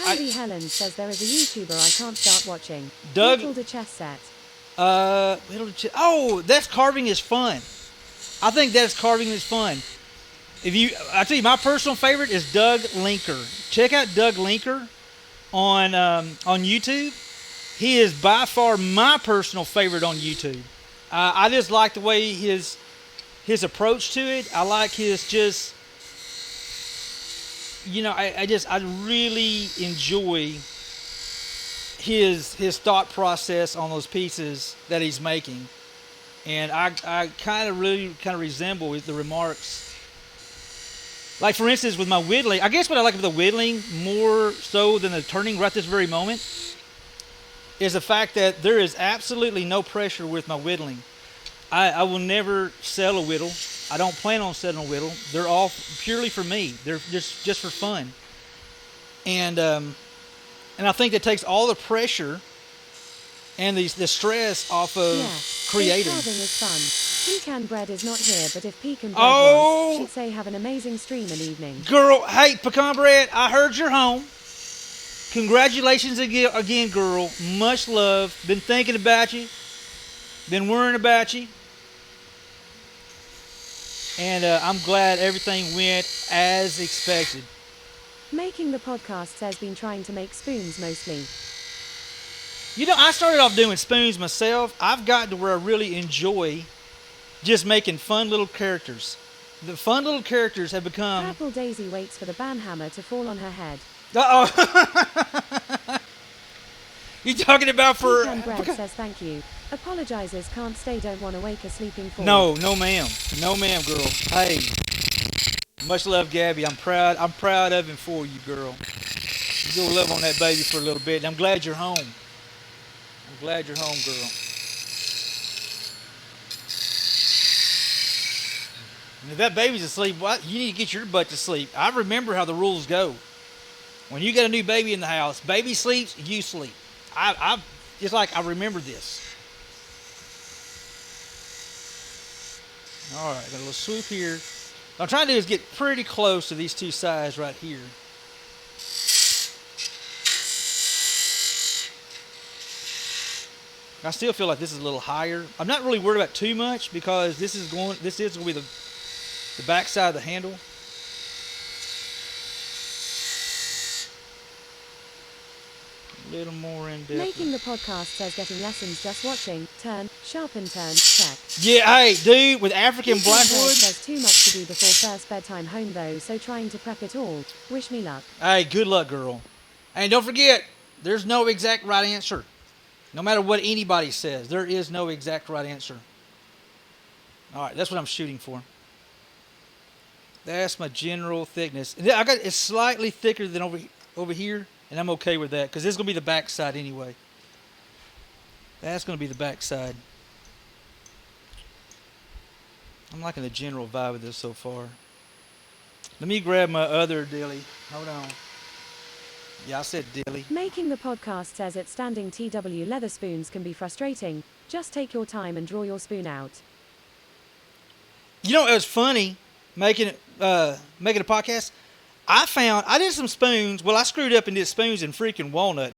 Handy Helen says there is a YouTuber I can't start watching. Doug Whittled a chess set. That's carving is fun. I think that's carving is fun. I tell you, my personal favorite is Doug Linker. Check out Doug Linker on YouTube. He is by far my personal favorite on YouTube. I just like the way his approach to it. I like his just. I really enjoy his thought process on those pieces that he's making, and I kind of resemble the remarks. Like for instance, with my whittling, I guess what I like about the whittling more so than the turning right this very moment is the fact that there is absolutely no pressure with my whittling. I will never sell a whittle. I don't plan on selling a whittle. They're all purely for me. They're just for fun. And I think that takes all the pressure and the stress off of creating. Carving is fun. Pecan bread is not here, but if pecan bread was, she'd say have an amazing stream and evening. Girl, hey, pecan bread, I heard you're home. Congratulations again, girl. Much love. Been thinking about you. Been worrying about you. And I'm glad everything went as expected. Making the podcast says been trying to make spoons mostly. I started off doing spoons myself. I've gotten to where I really enjoy just making fun little characters. The fun little characters have become... Purple Daisy waits for the banhammer to fall on her head. Uh-oh. You talking about for... Pecan Bread says thank you. Apologizes, can't stay, don't want to wake a sleeping fool. No ma'am. No ma'am, girl. Hey, much love, Gabby. I'm proud of and for you, girl. You go love on that baby for a little bit. And I'm glad you're home. I'm glad you're home, girl. And if that baby's asleep, you need to get your butt to sleep. I remember how the rules go. When you get a new baby in the house, baby sleeps, you sleep. It's like I remember this. All right, got a little swoop here. What I'm trying to do is get pretty close to these two sides right here. I still feel like this is a little higher. I'm not really worried about too much because this is going to be the back side of the handle. A little more in depth. Making the podcast says getting lessons just watching. Turn, sharpen, turn, check. Yeah, hey, dude, with African Blackwood. There's too much to do before first bedtime home though, so trying to prep it all. Wish me luck. Hey, good luck, girl. And don't forget, there's no exact right answer. No matter what anybody says, there is no exact right answer. All right, that's what I'm shooting for. That's my general thickness. And I got it's slightly thicker than over here, and I'm okay with that because this is gonna be the back side anyway. That's gonna be the back side. I'm liking the general vibe of this so far. Let me grab my other dilly. Hold on. Yeah, I said dilly. Making the podcast says it standing TW leather spoons can be frustrating. Just take your time and draw your spoon out. You know, it was funny making a podcast. I did some spoons. Well, I screwed up and did spoons in freaking walnut.